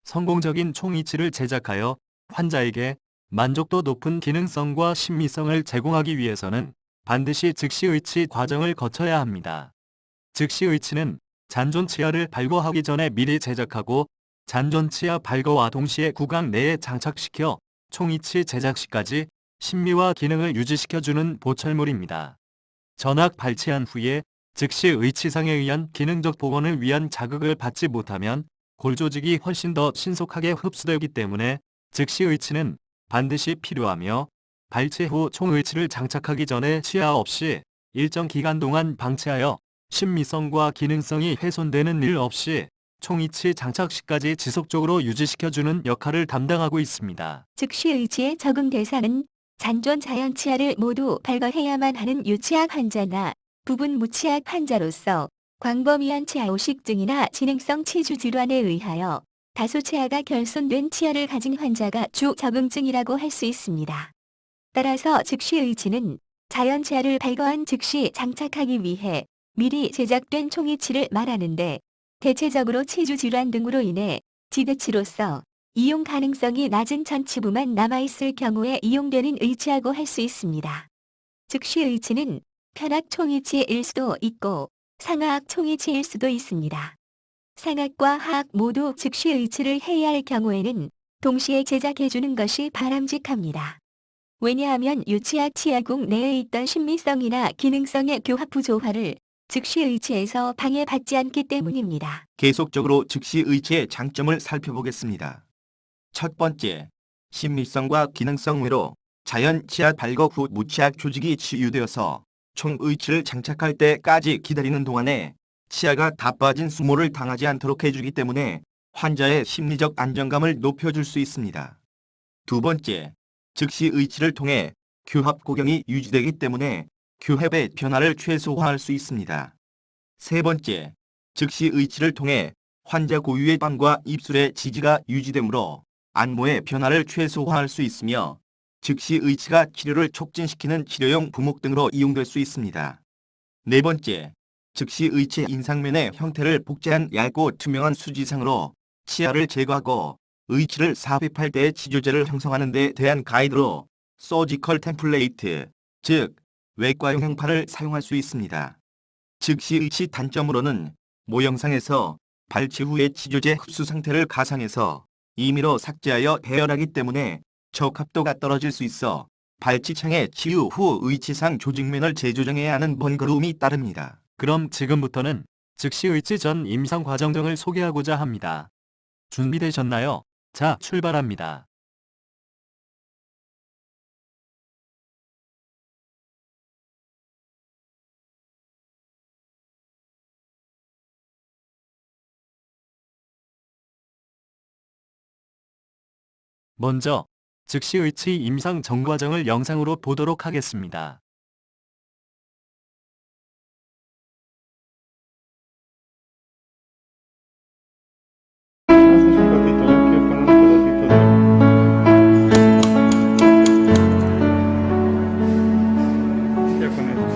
성공적인 총이치를 제작하여 환자에게 만족도 높은 기능성과 신미성을 제공하기 위해서는 반드시 즉시의치 과정을 거쳐야 합니다. 즉시의치는 잔존치아를 발거하기 전에 미리 제작하고 잔존치아 발거와 동시에 구강 내에 장착시켜 총이치 제작 시까지 신미와 기능을 유지시켜주는 보철물입니다. 전악 발치한 후에 즉시 의치상에 의한 기능적 복원을 위한 자극을 받지 못하면 골조직이 훨씬 더 신속하게 흡수되기 때문에 즉시 의치는 반드시 필요하며 발치 후 총의치를 장착하기 전에 치아 없이 일정 기간 동안 방치하여 신미성과 기능성이 훼손되는 일 없이 총이치 장착 시까지 지속적으로 유지시켜주는 역할을 담당하고 있습니다. 즉시 의치의 적응 대상은 잔존 자연치아를 모두 발거해야만 하는 유치악 환자나 부분 무치악 환자로서 광범위한 치아 오식증이나 진행성 치주 질환에 의하여 다소 치아가 결손된 치아를 가진 환자가 주 적응증이라고 할 수 있습니다. 따라서 즉시 의치는 자연치아를 발거한 즉시 장착하기 위해 미리 제작된 총이치를 말하는데 대체적으로 치주 질환 등으로 인해 지대치로서 이용 가능성이 낮은 전치부만 남아있을 경우에 이용되는 의치하고 할 수 있습니다. 즉시 의치는 편악 총이치일 수도 있고 상하악 총이치일 수도 있습니다. 상악과 하악 모두 즉시 의치를 해야 할 경우에는 동시에 제작해주는 것이 바람직합니다. 왜냐하면 유치악 치아궁 내에 있던 신미성이나 기능성의 교합 부조화를 즉시 의치에서 방해받지 않기 때문입니다. 계속적으로 즉시 의치의 장점을 살펴보겠습니다. 첫 번째, 신미성과 기능성 외로 자연 치아 발거 후 무치악 조직이 치유되어서 총의치를 장착할 때까지 기다리는 동안에 치아가 다 빠진 수모를 당하지 않도록 해주기 때문에 환자의 심리적 안정감을 높여줄 수 있습니다. 두 번째, 즉시 의치를 통해 교합 고경이 유지되기 때문에 교합의 변화를 최소화할 수 있습니다. 세 번째, 즉시 의치를 통해 환자 고유의 빵과 입술의 지지가 유지되므로 안모의 변화를 최소화할 수 있으며 즉시 의치가 치료를 촉진시키는 치료용 부목 등으로 이용될 수 있습니다. 네 번째, 즉시 의치 인상면의 형태를 복제한 얇고 투명한 수지상으로 치아를 제거하고 의치를 삽입할 때 치조제를 형성하는 데 대한 가이드로 서지컬 템플레이트, 즉 외과용 형판을 사용할 수 있습니다. 즉시 의치 단점으로는 모형상에서 발치 후의 치조제 흡수 상태를 가상해서 임의로 삭제하여 배열하기 때문에 적합도가 떨어질 수 있어 발치창의 치유 후 의치상 조직면을 재조정해야 하는 번거로움이 따릅니다. 그럼 지금부터는 즉시 의치 전 임상 과정 등을 소개하고자 합니다. 준비되셨나요? 자, 출발합니다. 먼저 즉시 의치 임상 전 과정을 영상으로 보도록 하겠습니다. Haces un ratito, yo quiero poner un pedacito de... Ya con eso.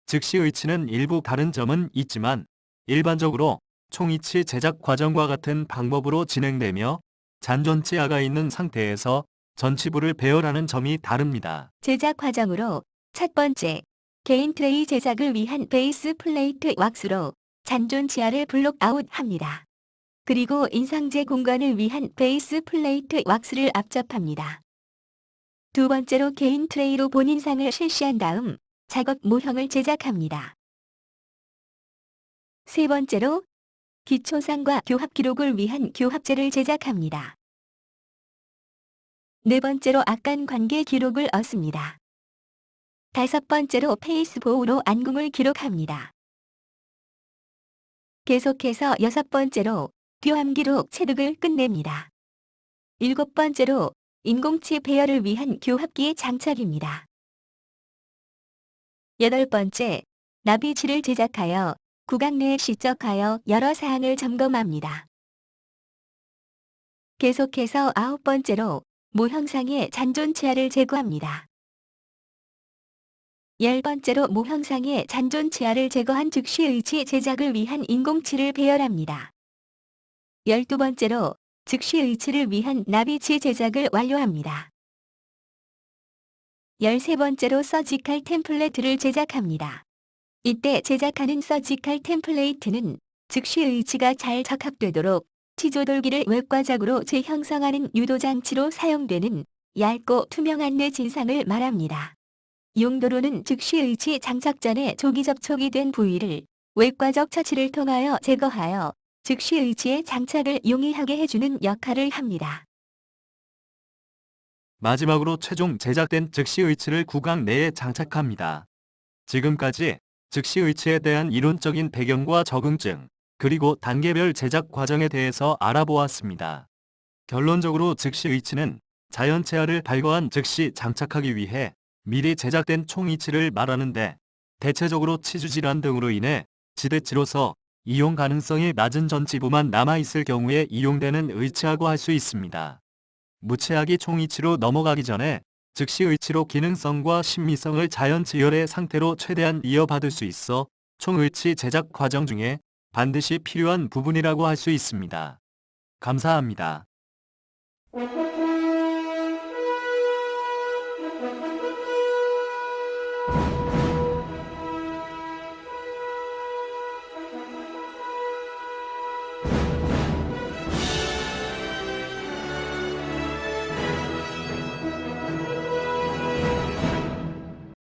즉시 의치는 일부 다른 점은 있지만 일반적으로 총이치 제작 과정과 같은 방법으로 진행되며 잔존치아가 있는 상태에서 전치부를 배열하는 점이 다릅니다. 제작 과정으로 첫 번째, 개인 트레이 제작을 위한 베이스 플레이트 왁스로 잔존 치아를 블록 아웃합니다. 그리고 인상제 공간을 위한 베이스 플레이트 왁스를 앞접합니다. 두 번째로 개인 트레이로 본인상을 실시한 다음 작업 모형을 제작합니다. 세 번째로 기초상과 교합 기록을 위한 교합제를 제작합니다. 네 번째로 악간 관계 기록을 얻습니다. 다섯 번째로 페이스보우로 안궁을 기록합니다. 계속해서 여섯 번째로 교함 기록 체득을 끝냅니다. 일곱 번째로 인공치 배열을 위한 교합기의 장착입니다. 여덟 번째, 나비치를 제작하여 구강 내에 시적하여 여러 사항을 점검합니다. 계속해서 아홉 번째로 모형상의 잔존 치아를 제거합니다. 열 번째로 모형상의 잔존 치아를 제거한 즉시 의치 제작을 위한 인공치를 배열합니다. 12번째로 즉시 의치를 위한 나비치 제작을 완료합니다. 13번째로 서지칼 템플레이트를 제작합니다. 이때 제작하는 서지칼 템플레이트는 즉시 의치가 잘 적합되도록 치조돌기를 외과적으로 재형성하는 유도장치로 사용되는 얇고 투명한 뇌 진상을 말합니다. 용도로는 즉시 의치 장착 전에 조기 접촉이 된 부위를 외과적 처치를 통하여 제거하여 즉시 의치의 장착을 용이하게 해주는 역할을 합니다. 마지막으로 최종 제작된 즉시 의치를 구강 내에 장착합니다. 지금까지 즉시 의치에 대한 이론적인 배경과 적응증, 그리고 단계별 제작 과정에 대해서 알아보았습니다. 결론적으로 즉시 의치는 자연체화를 발거한 즉시 장착하기 위해 미리 제작된 총이치를 말하는데 대체적으로 치주질환 등으로 인해 지대치로서 이용 가능성이 낮은 전치부만 남아있을 경우에 이용되는 의치하고 할 수 있습니다. 무치하기 총이치로 넘어가기 전에 즉시 의치로 기능성과 신미성을 자연치열의 상태로 최대한 이어받을 수 있어 총의치 제작 과정 중에 반드시 필요한 부분이라고 할 수 있습니다. 감사합니다.